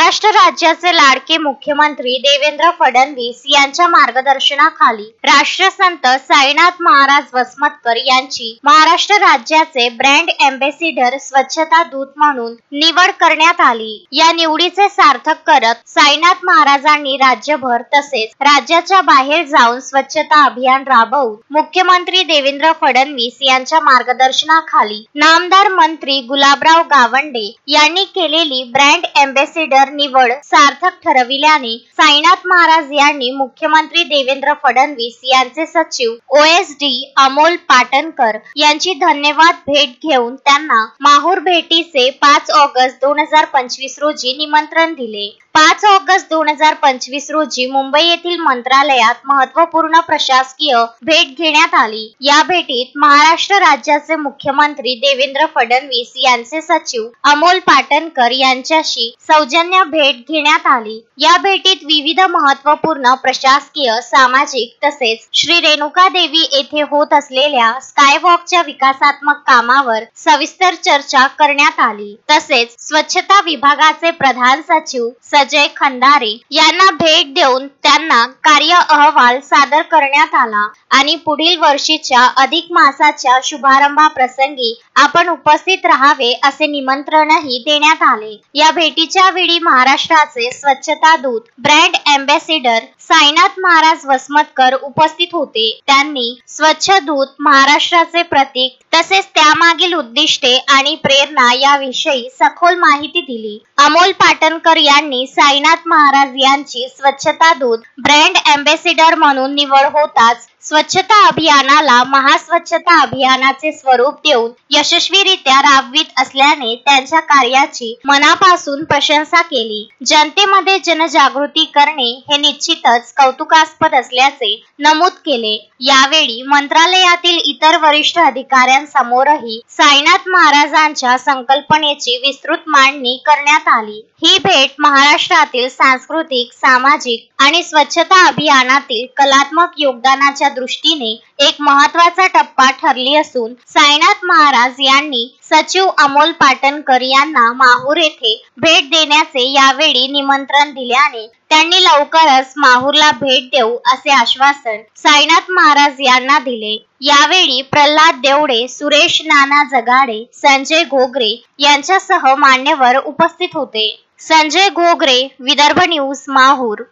महाराष्ट्र राज्याचे लाडके मुख्यमंत्री देवेंद्र फडणवीस यांच्या मार्गदर्शनाखाली राष्ट्रसंत साईनाथ महाराज वसमतकर यांची महाराष्ट्र राज्याचे ब्रँड एम्बेसिडर स्वच्छता दूत म्हणून निवड करण्यात आली। या निवडीचे सार्थक करत साईनाथ महाराजांनी राज्यभर तसेच राज्याच्या बाहेर जाऊन स्वच्छता अभियान राबवून मुख्यमंत्री देवेंद्र फडणवीस यांच्या मार्गदर्शनाखाली नामदार मंत्री गुलाबराव गावंडे यांनी केलेली ब्रँड एम्बेसिडर निवड सार्थक ठरविल्याने साईनाथ महाराज यांनी मुख्यमंत्री देवेंद्र फडणवीस यांचे सचिव OSD अमोल पाटणकर यांची धन्यवाद भेट घेऊन त्यांना माहूर भेटीचे 5 ऑगस्ट 2025 रोजी निमंत्रण दिले। 5 ऑगस्ट 2025 रोजी मुंबई येथील मंत्रालयात महत्त्वपूर्ण प्रशासकीय भेट घेण्यात आली। या भेटीत महाराष्ट्र राज्याचे मुख्यमंत्री देवेंद्र फडणवीस यांचे सचिव अमोल पाटणकर यांच्याशी सौजन्य भेट घेण्यात आली। या भेटीत विविध महत्त्वपूर्ण प्रशासकीय, सामाजिक तसेच श्री रेणुका देवी येथे होत असलेल्या स्कायवॉकच्या विकासात्मक कामावर सविस्तर चर्चा करण्यात आली। तसेच स्वच्छता विभागाचे प्रधान सचिव संजय खंदारे यांना भेट देऊन त्यांना कार्य अहवाल सादर करण्यात आला आणि पुढील वर्षीच्या अधिक मासाच्या शुभारंभाप्रसंगी आपण उपस्थित राहावे असे निमंत्रणही देण्यात आले। या भेटीच्या वेळी महाराष्ट्राचे स्वच्छता दूत ब्रँड एम्बेसिडर साईनाथ महाराज वसमतकर उपस्थित होते। त्यांनी स्वच्छ दूत महाराष्ट्राचे प्रतीक तसेच त्यामागील उद्दिष्टे आणि प्रेरणा याविषयी सखोल माहिती दिली। अमोल पाटणकर यांनी साईनाथ महाराज यांची स्वच्छता दूत ब्रँड एम्बेसिडर म्हणून निवड होताच स्वच्छता अभियानाला महास्वच्छता अभियानाचे स्वरूप देऊन यशस्वीरित्या राबवित असल्याने त्यांच्या कार्याची मनापासून प्रशंसा केली। जनतेमध्ये जनजागृती करणे हे निश्चितच कौतुकास्पद असल्याचे नमूद केले। यावेळी मंत्रालयातील इतर वरिष्ठ अधिकाऱ्यांसमोरही साईनाथ महाराजांच्या संकल्पनेची विस्तृत मांडणी करण्यात आली। ही भेट महाराष्ट्रातील सांस्कृतिक, सामाजिक आणि स्वच्छता अभियानातील कलात्मक योगदानाच्या दृष्टीने एक महत्त्वाचा टप्पा ठरली असून साईनाथ महाराज यांनी सचिव अमोल पाटणकर यांना माहूर येथे भेट देण्याचे यावेळी निमंत्रण दिल्याने त्यांनी लवकरच माहूरला भेट देऊ असे आश्वासन साईनाथ महाराज यांना दिले। यावेळी प्रल्हाद देवडे, सुरेश नाना जगाडे, संजय घोगरे यांच्यासह मान्यवर उपस्थित होते। Sanjay Ghogre, Vidarbha news, Mahur.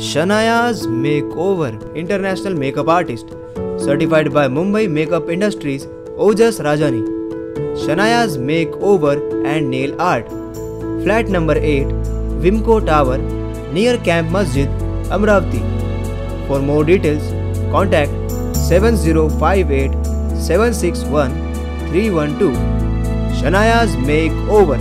Shanaya's Makeover, International Makeup Artist, certified by Mumbai Makeup Industries, Ojas Rajani. Shanaya's Makeover and Nail Art, Flat number 8, Wimco Tower, near Camp Masjid, Amravati. For more details, contact 7058 761 312. Shanaya's Makeover.